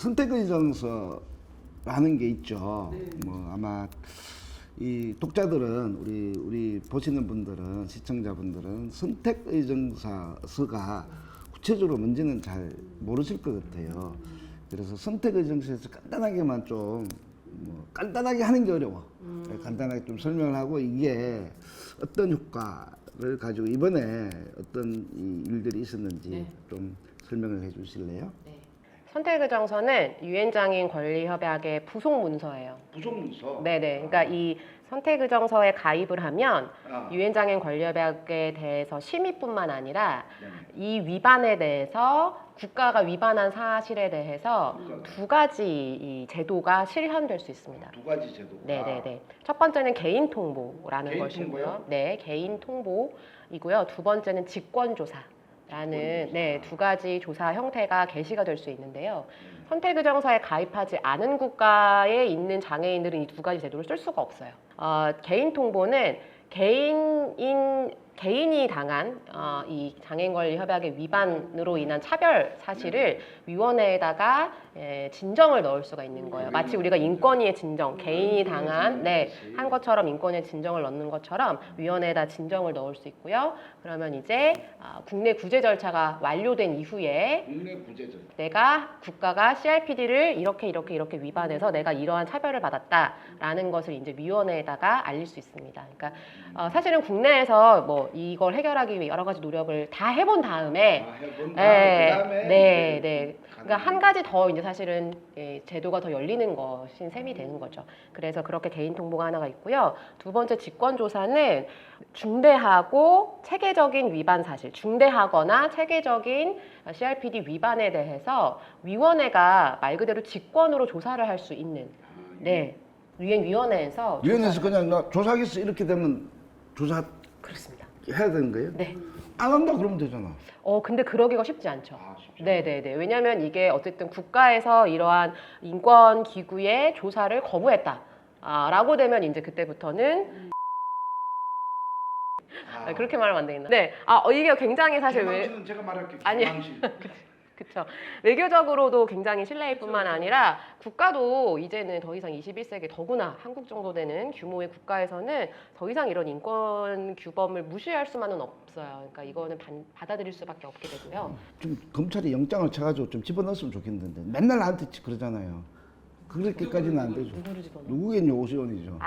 선택의정서라는 게 있죠. 네. 뭐 아마 이 독자들은 우리 보시는 분들은 시청자분들은 선택의정서가 구체적으로 뭔지는 잘 모르실 것 같아요. 그래서 선택의정서에서 간단하게만 좀 뭐 간단하게 하는 게 어려워. 간단하게 좀 설명을 하고 이게 어떤 효과를 가지고 이번에 어떤 이 일들이 있었는지 네. 좀 설명을 해주실래요? 네. 선택의정서는 유엔장애인 권리협약의 부속 문서예요. 부속문서. 네네. 그러니까 이 선택의정서에 가입을 하면 아. 유엔장애인 권리협약에 대해서 심의뿐만 아니라 네. 이 위반에 대해서 국가가 위반한 사실에 대해서 두 가지 이 제도가 실현될 수 있습니다. 두 가지 제도가. 네네네. 첫 번째는 개인 통보라는 개인 것이고요. 통보요? 네, 개인 통보이고요. 두 번째는 직권조사라는 네, 두 가지 조사 형태가 게시가 될 수 있는데요. 선택의정서에 가입하지 않은 국가에 있는 장애인들은 이 두 가지 제도를 쓸 수가 없어요. 개인 통보는 개인이 당한 이 장애인 권리 협약의 위반으로 인한 차별 사실을 위원회에다가 진정을 넣을 수가 있는 거예요. 마치 우리가 인권위의 진정, 개인이 당한 한 것처럼 인권위의 진정을 넣는 것처럼 위원회에다 진정을 넣을 수 있고요. 그러면 이제 국내 구제 절차가 완료된 이후에 국내 구제 절차. 내가 국가가 CRPD를 이렇게 위반해서 내가 이러한 차별을 받았다라는 것을 이제 위원회에다가 알릴 수 있습니다. 그러니까 사실은 국내에서 뭐 이걸 해결하기 위해 여러 가지 노력을 다 해본 다음에 그다음에 네. 그러니까 한 가지 더 이제 사실은 제도가 더 열리는 것인 셈이 되는 거죠. 그래서 그렇게 개인 통보가 하나가 있고요. 두 번째 직권조사는 중대하고 체계적인 위반 사실, 중대하거나 체계적인 CRPD 위반에 대해서 위원회가 말 그대로 직권으로 조사를 할 수 있는 위원회에서 위원회에서 그냥 나 조사하겠어 이렇게 되면 조사 그렇습니다. 해야 되는 거예요? 네. 안 한다 그러면 되잖아. 근데 그러기가 쉽지 않죠. 쉽지 네네네. 왜냐하면 이게 어쨌든 국가에서 이러한 인권 기구의 조사를 거부했다. 라고 되면 이제 그때부터는 그렇게 말하면 안 되겠나? 네. 이게 굉장히 사실 개망신은 제가 말할게요. 아니. 개망신. 그렇죠. 외교적으로도 굉장히 신뢰일 뿐만 아니라 국가도 이제는 더 이상 21세기 더구나 한국 정도 되는 규모의 국가에서는 더 이상 이런 인권 규범을 무시할 수만은 없어요. 그러니까 이거는 받아들일 수밖에 없게 되고요. 좀 검찰이 영장을 쳐가지고 좀 집어넣었으면 좋겠는데 맨날 나한테 그러잖아요. 그렇게까지는 안 되죠. 누구를 집어넣어? 누구겠냐 오시원이죠.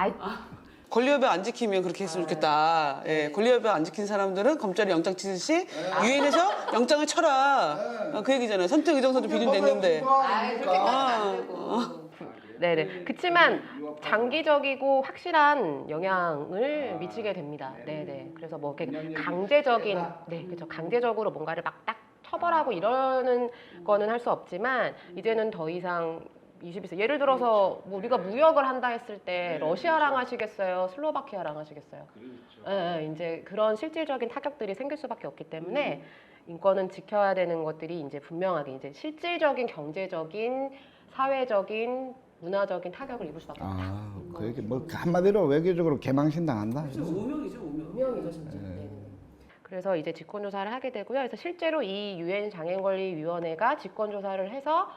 권리협약 안 지키면 그렇게 했으면 좋겠다. 권리협약 안 지킨 사람들은 검찰이 영장 치듯이 유엔에서 영장을 쳐라. 그 얘기잖아요. 선택의정서도 비준됐는데. 네네. 그렇지만 장기적이고 확실한 영향을 미치게 됩니다. 네네. 그래서 뭐 이렇게 강제적인, 그렇죠. 강제적으로 뭔가를 막 딱 처벌하고 이러는 거는 할 수 없지만 이제는 더 이상 21세. 예를 들어서 뭐 우리가 무역을 한다 했을 때 러시아랑 하시겠어요? 슬로바키아랑 하시겠어요? 그렇죠. 이제 그런 실질적인 타격들이 생길 수밖에 없기 때문에 인권은 지켜야 되는 것들이 이제 분명하게 이제 실질적인 경제적인 사회적인 문화적인 타격을 입을 수밖에 없다. 그 얘기 뭐 한마디로 외교적으로 개망신 당한다. 오명이죠, 오명. 분명히죠, 진짜. 그래서 이제 직권조사를 하게 되고요. 그래서 실제로 이 유엔 장애인권리위원회가 직권조사를 해서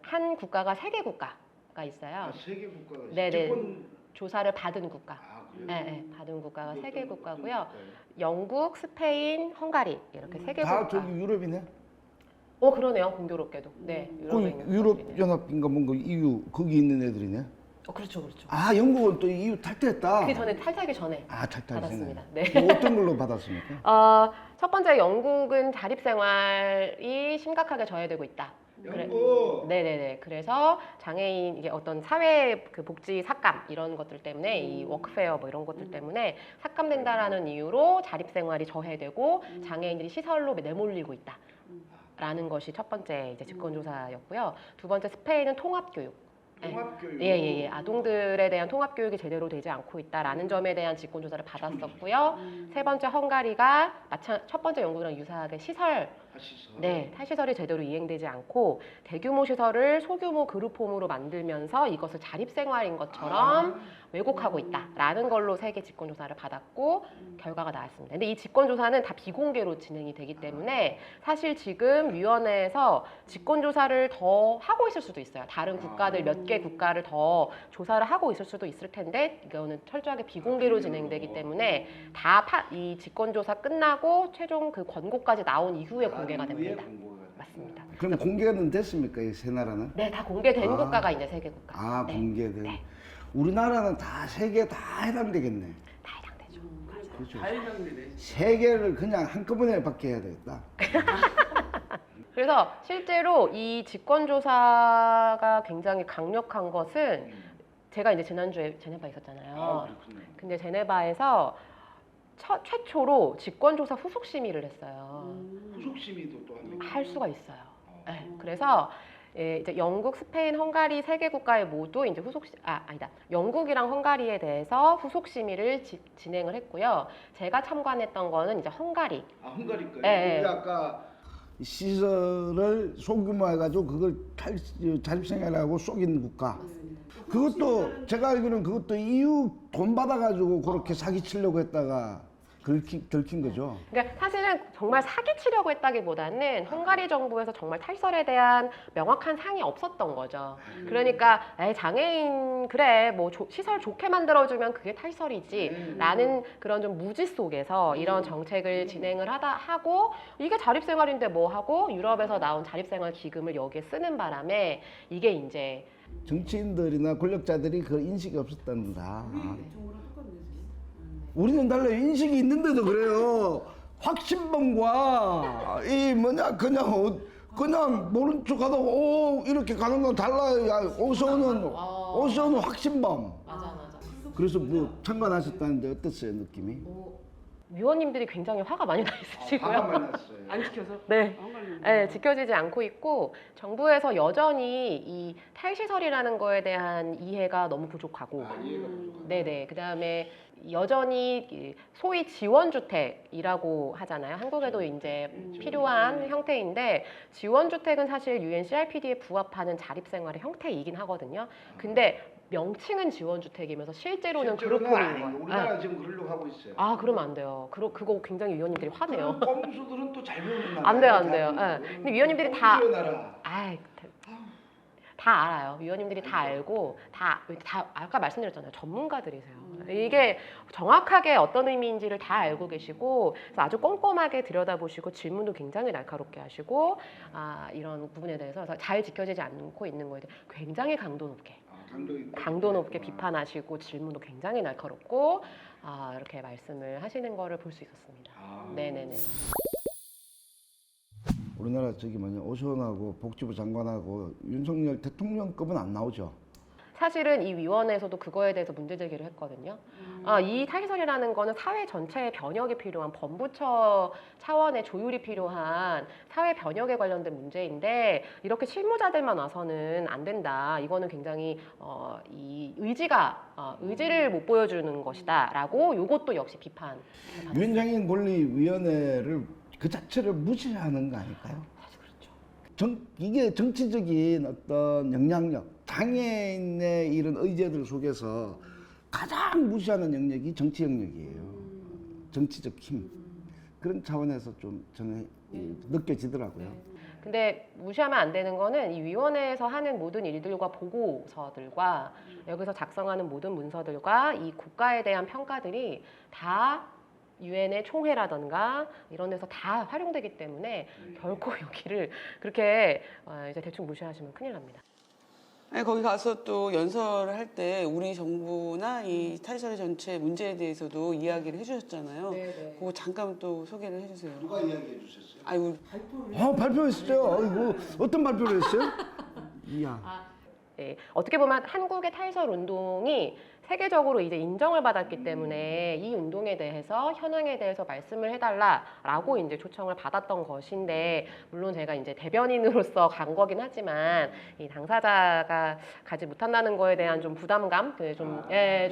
한 국가가 3개 국가가 있어요. 세계 국가가 네네. 조사를 받은 국가. 그래요? 네, 받은 국가가 3개 국가고요. 영국, 스페인, 헝가리 이렇게 3개 다 국가. 저기 유럽이네. 그러네요. 공교롭게도. 네, 유럽에 있는 그 유럽 국가들이네요. 연합인가 뭔가 EU 거기 있는 애들이네. 그렇죠. 영국은 또 EU 탈퇴했다. 그 전에 탈퇴하기 전에 탈퇴했네. 받았습니다. 네. 어떤 걸로 받았습니까? 첫 번째 영국은 자립생활이 심각하게 저해되고 있다. 네네네. 그래서 장애인 이게 어떤 사회 그 복지 삭감 이런 것들 때문에 이 워크페어 뭐 이런 것들 때문에 삭감된다라는 이유로 자립생활이 저해되고 장애인들이 시설로 내몰리고 있다라는 것이 첫 번째 이제 직권조사였고요. 두 번째 스페인은 통합교육. 통합교육. 예. 아동들에 대한 통합교육이 제대로 되지 않고 있다라는 점에 대한 직권조사를 받았었고요. 세 번째 헝가리가 첫 번째 영국이랑 유사하게 시설 네, 탈시설이 제대로 이행되지 않고 대규모 시설을 소규모 그룹홈으로 만들면서 이것을 자립생활인 것처럼 왜곡하고 있다라는 걸로 세계 직권조사를 받았고 결과가 나왔습니다. 근데 이 직권조사는 다 비공개로 진행이 되기 때문에 사실 지금 위원회에서 직권조사를 더 하고 있을 수도 있어요. 다른 국가들 몇 개 국가를 더 조사를 하고 있을 수도 있을 텐데 이거는 철저하게 비공개로 진행되기 때문에 다 이 직권조사 끝나고 최종 그 권고까지 나온 이후에 공개가 됩니다. 맞습니다. 그럼 공개는 됐습니까? 이 세 나라는? 네, 다 공개된 국가가 이제 세 개 국가. 아, 네. 공개된. 네. 우리나라는 다 세 개 다 해당되겠네. 다 해당되죠. 그렇죠. 다행이네. 세 개를 그냥 한꺼번에 받게 해야 되겠다. 그래서 실제로 이 직권조사가 굉장히 강력한 것은 제가 이제 지난주에 제네바 있었잖아요. 근데 제네바에서 최초로 직권조사 후속 심의를 했어요. 후속 심의도 또 합니까? 할 수가 있어요. 네, 그래서 이제 영국, 스페인, 헝가리 세 개 국가에 모두 이제 영국이랑 헝가리에 대해서 후속 심의를 진행을 했고요. 제가 참관했던 거는 이제 헝가리. 아, 헝가리 거요? 네, 네. 아까 시설을 소규모 해가지고 그걸 자립생활하고 쏘긴 국가. 그것도 제가 알기로는 그것도 EU 돈 받아가지고 그렇게 사기치려고 했다가 들킨 거죠. 그러니까 사실은 정말 사기치려고 했다기보다는 헝가리 정부에서 정말 탈설에 대한 명확한 상이 없었던 거죠. 그러니까 에이, 장애인 그래 뭐 시설 좋게 만들어주면 그게 탈설이지라는 그런 좀 무지 속에서 이런 정책을 진행을 하고 이게 자립생활인데 뭐 하고 유럽에서 나온 자립생활 기금을 여기에 쓰는 바람에 이게 이제 정치인들이나 권력자들이 그 인식이 없었단다. 우리는 달라요. 인식이 있는데도 그래요. 확신범과 이 뭐냐 그냥 모른 척하다가 오 이렇게 가는 건 달라요. 야, 오서는 확신범. 맞아. 그래서 뭐 참관하셨다는데 어땠어요 느낌이? 위원님들이 굉장히 화가 많이 나 있으시고요. 났어요. 안 지켜서? 네. 네, 지켜지지 않고 있고 정부에서 여전히 이 탈시설이라는 거에 대한 이해가 너무 부족하고 네네. 그다음에 여전히 소위 지원주택이라고 하잖아요. 한국에도 이제 필요한 형태인데 지원주택은 사실 UN CRPD에 부합하는 자립생활의 형태이긴 하거든요. 근데 명칭은 지원주택이면서 실제로는 그룹홈인 거예요. 우리나라 지금 그러려고 하고 있어요. 아, 그러면 안 돼요. 그거 굉장히 위원님들이 화내요. 꼼수들은 또 잘 배우는 안 돼요. 예. 근데 위원님들이 다 나라. 다 알아요. 위원님들이 다 알고 다 아까 말씀드렸잖아요. 전문가들이세요. 이게 정확하게 어떤 의미인지를 다 알고 계시고 그래서 아주 꼼꼼하게 들여다보시고 질문도 굉장히 날카롭게 하시고 이런 부분에 대해서 잘 지켜지지 않고 있는 거에 대해 굉장히 강도 높게 비판하시고 질문도 굉장히 날카롭고 이렇게 말씀을 하시는 거를 볼 수 있었습니다. 네네네. 우리나라 오시원하고 복지부 장관하고 윤석열 대통령급은 안 나오죠. 사실은 이 위원회에서도 그거에 대해서 문제 제기를 했거든요. 이 탈시설이라는 거는 사회 전체의 변혁이 필요한 범부처 차원의 조율이 필요한 사회 변혁에 관련된 문제인데 이렇게 실무자들만 와서는 안 된다. 이거는 굉장히 이 의지를 못 보여주는 것이다라고 이것도 역시 비판. 유엔장애인 권리위원회를 그 자체를 무시하는 거 아닐까요? 사실 그렇죠. 이게 정치적인 어떤 영향력, 장애인의 이런 의제들 속에서 가장 무시하는 영역이 정치 영역이에요. 정치적 힘. 그런 차원에서 좀 저는 느껴지더라고요. 근데 무시하면 안 되는 거는 이 위원회에서 하는 모든 일들과 보고서들과 여기서 작성하는 모든 문서들과 이 국가에 대한 평가들이 다 유엔의 총회라던가 이런 데서 다 활용되기 때문에 결코 여기를 그렇게 이제 대충 무시하시면 큰일 납니다. 아니, 거기 가서 또 연설을 할 때 우리 정부나 이 탈시설 전체 문제에 대해서도 이야기를 해주셨잖아요. 네네. 그거 잠깐 또 소개를 해주세요. 누가 이야기해 주셨어요? 아이고, 발표했어요. 아이고, 어떤 발표를 했어요? 이야. 네, 어떻게 보면 한국의 탈시설 운동이 세계적으로 이제 인정을 받았기 때문에 이 운동에 대해서 현황에 대해서 말씀을 해달라라고 이제 초청을 받았던 것인데, 물론 제가 이제 대변인으로서 간 거긴 하지만 이 당사자가 가지 못한다는 거에 대한 좀 부담감, 네,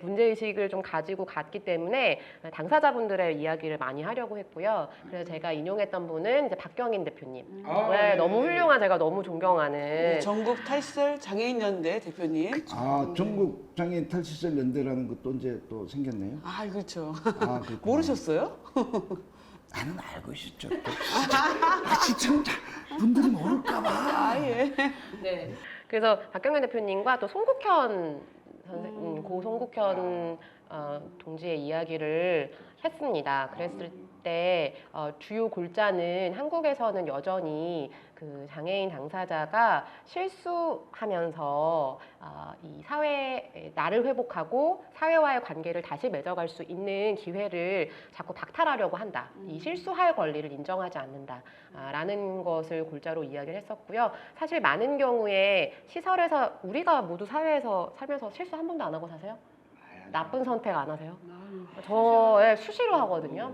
문제의식을 좀 가지고 갔기 때문에 당사자분들의 이야기를 많이 하려고 했고요. 그래서 제가 인용했던 분은 이제 박경인 대표님. 네, 너무 훌륭한, 제가 너무 존경하는. 전국 탈시설 장애인연대 대표님. 아, 전국 장애인 탈시설 연대라는 것도 이제 또 생겼네요. 아, 그렇죠. 아, 그렇구나. 모르셨어요? 나는 알고 있었죠. 또 시청자 분들이 모를까봐. 아, 예. 네. 그래서 박경현 대표님과 또 송국현 고 송국현 동지의 이야기를 했습니다. 그랬을 때 주요 골자는 한국에서는 여전히 그 장애인 당사자가 실수하면서 이 사회 나를 회복하고 사회와의 관계를 다시 맺어갈 수 있는 기회를 자꾸 박탈하려고 한다. 이 실수할 권리를 인정하지 않는다라는 것을 골자로 이야기를 했었고요. 사실 많은 경우에 시설에서 우리가 모두 사회에서 살면서 실수 한 번도 안 하고 사세요? 나쁜 선택 안 하세요? 저 수시로 하거든요.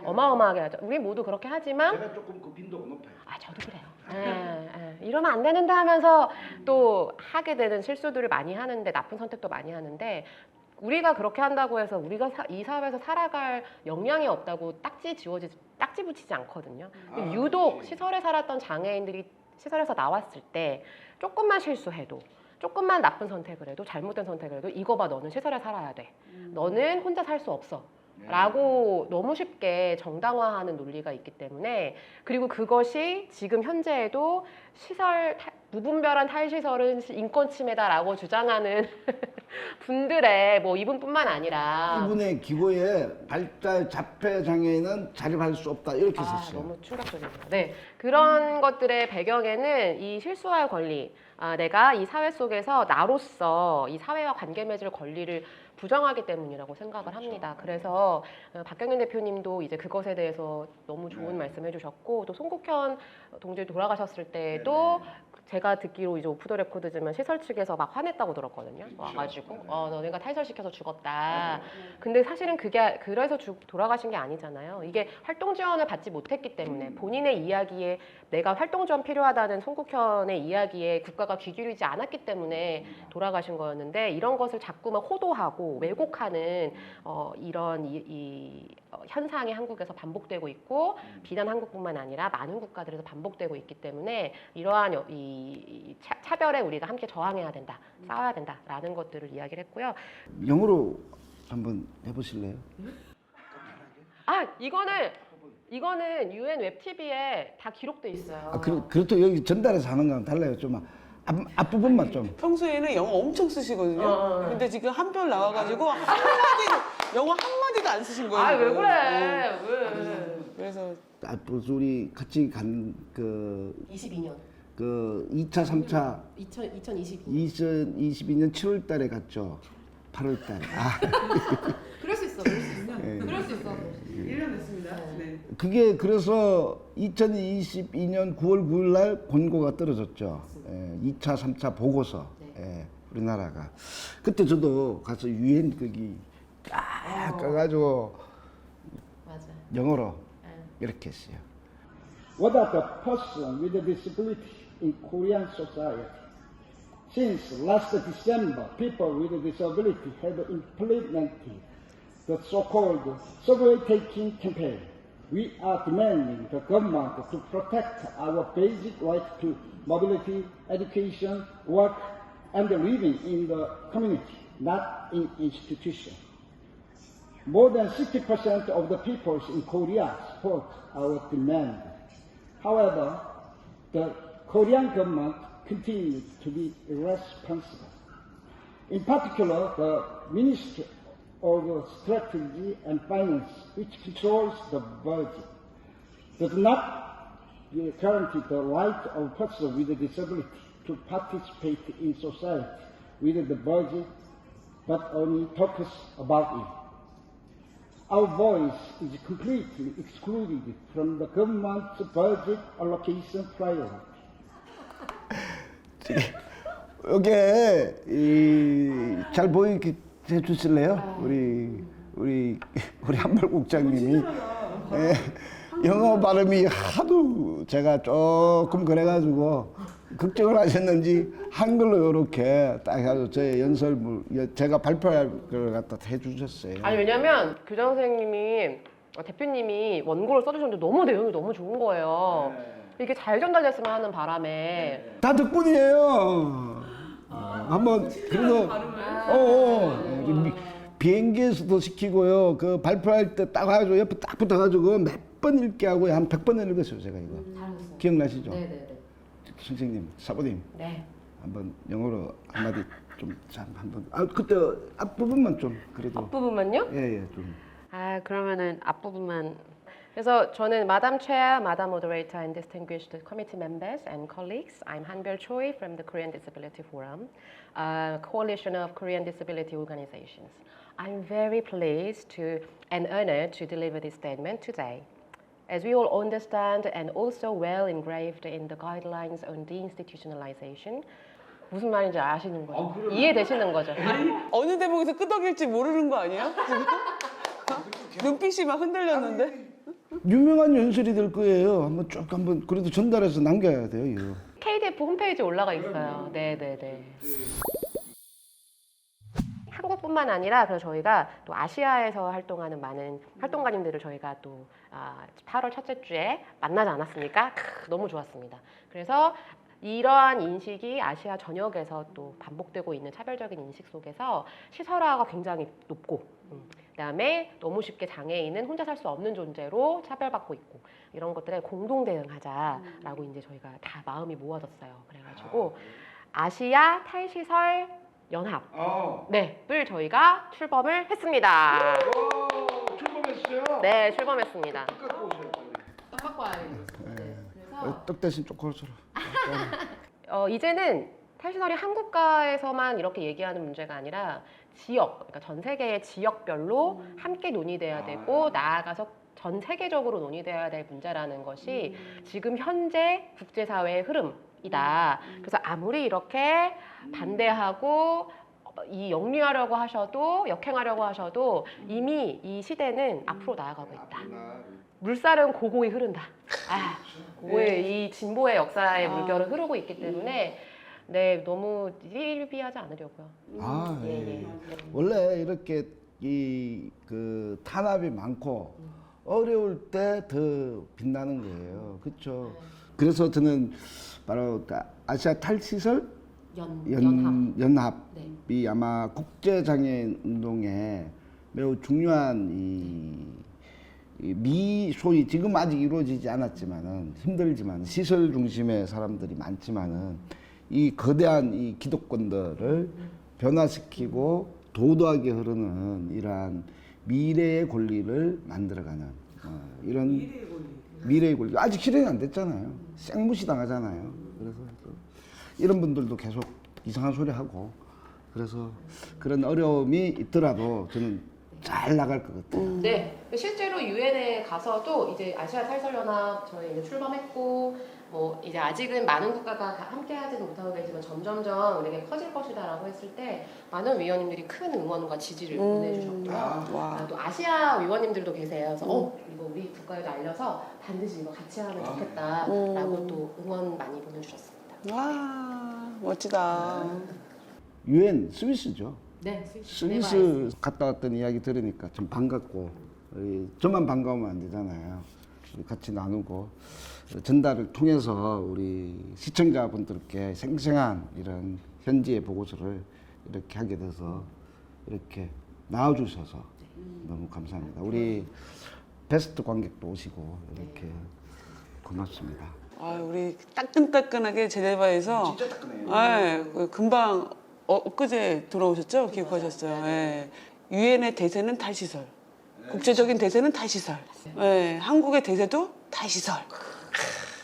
어마어마하게 하죠. 우리 모두 그렇게 하지만 제가 조금 그 빈도가 높아요. 아, 저도 그래요. 이러면 안 되는데 하면서 또 하게 되는 실수들을 많이 하는데, 나쁜 선택도 많이 하는데, 우리가 그렇게 한다고 해서 우리가 이 사회에서 살아갈 역량이 없다고 딱지 붙이지 않거든요. 유독 시설에 살았던 장애인들이 시설에서 나왔을 때 조금만 실수해도, 조금만 나쁜 선택을 해도, 잘못된 선택을 해도, 이거 봐, 너는 시설에 살아야 돼. 너는 혼자 살 수 없어. 라고 너무 쉽게 정당화하는 논리가 있기 때문에, 그리고 그것이 지금 현재에도 무분별한 탈시설은 인권 침해다라고 주장하는 분들의, 뭐 이분뿐만 아니라 이분의 기고에 발달 자폐 장애인은 자립할 수 없다 이렇게 썼어요. 너무 충격적이네요. 네, 그런 것들의 배경에는 이 실수할 권리, 내가 이 사회 속에서 나로서 이 사회와 관계 맺을 권리를 부정하기 때문이라고 생각을 합니다. 그래서 박경현 대표님도 이제 그것에 대해서 너무 좋은 말씀 해주셨고, 또 송국현 동지 돌아가셨을 때도 제가 듣기로 이제 오프 더 레코드지만 시설 측에서 막 화냈다고 들었거든요. 와가지고 너네가 탈설시켜서 죽었다. 근데 사실은 그게 그래서 돌아가신 게 아니잖아요. 이게 활동 지원을 받지 못했기 때문에, 본인의 이야기에 내가 활동 지원 필요하다는 송국현의 이야기에 국가가 귀 기울이지 않았기 때문에 돌아가신 거였는데, 이런 것을 자꾸만 호도하고 왜곡하는 이런 현상이 한국에서 반복되고 있고, 비단 한국뿐만 아니라 많은 국가들에서 반복되고 있기 때문에 이러한 이 차별에 우리가 함께 저항해야 된다, 싸워야 된다라는 것들을 이야기를 했고요. 영어로 한번 해보실래요? 이거는 UN 웹TV에 다 기록돼 있어요. 그렇죠. 여기 전달해서 하는 거랑 달라요. 좀 앞부분만 좀. 평소에는 영어 엄청 쓰시거든요. 근데 지금 한별 나와가지고 영어 한마디도 안 쓰신 거예요. 왜 지금. 그래? 왜? 그래서 앞으로 우리 같이 간 22년. 그 2차, 3차 2022년 7월 달에 갔죠. 8월 달에. 그럴 수 있어. 그럴 수 있어. 1년 됐습니다. 네. 그게 그래서 2022년 9월 9일 날 권고가 떨어졌죠. 2차, 3차 보고서. 우리나라가. 그때 저도 가서 유엔 거기 까가지고 맞아. 영어로 이렇게 했어요. What are the person with a disability in Korean society? Since last December, people with a disability have implemented the so-called subway taking campaign. We are demanding the government to protect our basic right to mobility, education, work, and living in the community, not in institutions. More than 60% of the people in Korea support our demand. However, the Korean government continues to be irresponsible. In particular, the Ministry of Strategy and Finance, which controls the budget, does not guarantee the right of persons with a disability to participate in society with the budget, but only talks about it. Our voice is completely excluded from the government's budget allocation priority. 이게 잘 보이게 해주실래요? 우리 한별국장님이 영어 발음이 하도 제가 조금 그래가지고 걱정을 하셨는지 한글로 이렇게 딱 해서 제 연설문 제가 발표할 걸 갖다 해주셨어요. 아니 왜냐면 교장 선생님이 대표님이 원고를 써주셨는데 너무 내용이 너무 좋은 거예요. 이게 잘 전달됐으면 하는 바람에 다 덕분이에요. 한번 그래도 비행기에서도 시키고요. 그 발표할 때 딱 가지고 옆에 딱 붙어가지고 몇 번 읽게 하고 한 100번 읽었어요 제가 이거. 잘하셨어요. 기억나시죠? 네네네. 선생님, 사부님 네. 한번 영어로 한마디 좀 한번. 그때 앞부분만 좀 그래도. 앞부분만요? 예예 좀. 아 그러면은 앞부분만. 그래서 저는 Madam Chair, Madam Moderator, and distinguished committee members and colleagues. I'm Hanbyul Choi from the Korean Disability Forum, a coalition of Korean disability organizations. I'm very pleased and honored to deliver this statement today. As we all understand and also well engraved in the guidelines on deinstitutionalization, 무슨 말인지 아시는 거죠? 이해되시는 거죠? 어느 대목에서 끄덕일지 모르는 거 아니에요? 눈빛이 막 흔들렸는데. 유명한 연설이 될 거예요. 한번 그래도 전달해서 남겨야 돼요 이거. KDF 홈페이지에 올라가 있어요. 네네네. 한국뿐만 아니라 그래서 저희가 또 아시아에서 활동하는 많은 활동가님들을 저희가 또 8월 첫째 주에 만나지 않았습니까? 너무 좋았습니다. 그래서 이러한 인식이 아시아 전역에서 또 반복되고 있는 차별적인 인식 속에서 시설화가 굉장히 높고 그다음에 너무 쉽게 장애인은 혼자 살 수 없는 존재로 차별받고 있고 이런 것들에 공동 대응하자라고 이제 저희가 다 마음이 모아졌어요. 그래가지고 아시아 탈시설 연합 을 저희가 출범을 했습니다. 출범했어요. 네, 출범했습니다. 떡 대신 초콜릿으로. 이제는 탈시설이 한국가에서만 이렇게 얘기하는 문제가 아니라 지역, 그러니까 전 세계의 지역별로 함께 논의돼야 되고 나아가서 전 세계적으로 논의돼야 될 문제라는 것이 지금 현재 국제사회의 흐름이다. 그래서 아무리 이렇게 반대하고 이 역류하려고 하셔도 역행하려고 하셔도 이미 이 시대는 앞으로 나아가고 있다. 물살은 고고히 흐른다. 고고히 이 진보의 역사의 물결은 흐르고 있기 때문에 네 너무 일비하지 않으려고요. 예. 원래 이렇게 그 탄압이 많고 어려울 때 더 빛나는 거예요. 그렇죠? 그래서 저는 바로 아시아 탈시설 연합이 아마 국제장애인 운동에 매우 중요한 소위 지금 아직 이루어지지 않았지만은 힘들지만 시설 중심의 사람들이 많지만은 이 거대한 이 기득권들을 변화시키고 도도하게 흐르는 이러한 미래의 권리를 만들어가는 이런 미래의 권리 아직 실현이 안 됐잖아요. 생무시 당하잖아요. 그래서 이런 분들도 계속 이상한 소리 하고 그래서 그런 어려움이 있더라도 저는 잘 나갈 것 같아요. 네, 실제로 유엔에 가서도 이제 아시아 탈설연합 저희 이제 출범했고 뭐 이제 아직은 많은 국가가 함께하지는 못하고 계지만 점점점 우리에게 커질 것이다라고 했을 때 많은 위원님들이 큰 응원과 지지를 보내주셨고요. 또 아시아 위원님들도 계세요. 그래서 이거 우리 국가에도 알려서 반드시 이거 같이 하면 좋겠다라고 또 응원 많이 보내주셨습니다. 와 멋지다. 유엔 스위스죠. 네, 스위스 갔다 왔던 이야기 들으니까 좀 반갑고 저만 반가우면 안 되잖아요. 같이 나누고 전달을 통해서 우리 시청자분들께 생생한 이런 현지의 보고서를 이렇게 하게 돼서 이렇게 나와주셔서 너무 감사합니다. 우리 베스트 관객도 오시고 이렇게 고맙습니다. 우리 따끈따끈하게 제네바에서 진짜 따끈해요. 금방 엊그제 돌아오셨죠? 기억하셨어요. 예. 유엔의 대세는 탈시설. 국제적인 대세는 탈시설. 예. 한국의 대세도 탈시설.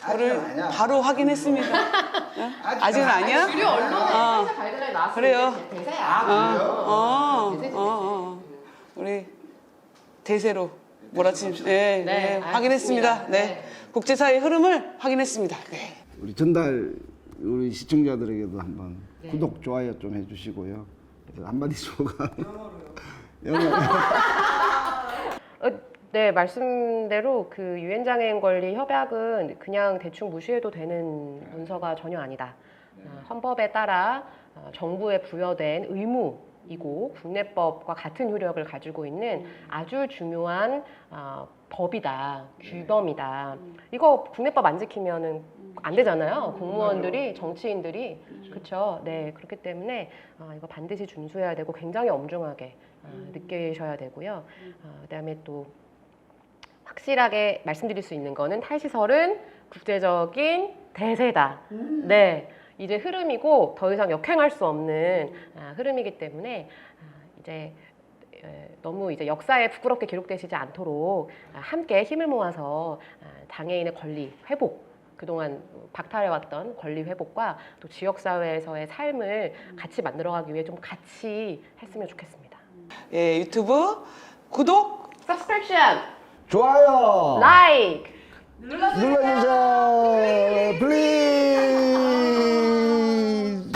그를 바로 확인했습니다. 예? 아직은 아니야? 주류 언론에 탈시설 가이드라인 나왔을 그래요. 때 대세야. 대세. 우리 대세로 몰아친. 네, 네, 확인했습니다. 알겠습니다. 네. 네. 국제사회의 흐름을 확인했습니다. 네. 우리 전달 우리 시청자들에게도 한번 네. 구독, 좋아요 좀 해주시고요. 한마디 소감. 영어로. 네, 말씀대로 그 유엔 장애인 권리 협약은 그냥 대충 무시해도 되는 문서가 전혀 아니다. 헌법에 따라 정부에 부여된 의무이고 국내법과 같은 효력을 가지고 있는 아주 중요한 법이다, 규범이다. 이거 국내법 안 지키면은 안 되잖아요. 공무원들이, 정치인들이, 그렇죠. 네, 그렇기 때문에 이거 반드시 준수해야 되고 굉장히 엄중하게 느끼셔야 되고요. 그다음에 또 확실하게 말씀드릴 수 있는 거는 탈시설은 국제적인 대세다. 네, 이제 흐름이고 더 이상 역행할 수 없는 흐름이기 때문에 이제 너무 이제 역사에 부끄럽게 기록되시지 않도록 함께 힘을 모아서 장애인의 권리 회복, 그동안 박탈해왔던 권리 회복과 또 지역사회에서의 삶을 같이 만들어가기 위해 좀 같이 했으면 좋겠습니다. 예, 유튜브 구독, Subscription, 좋아요. like. 눌러주세요. 플리즈.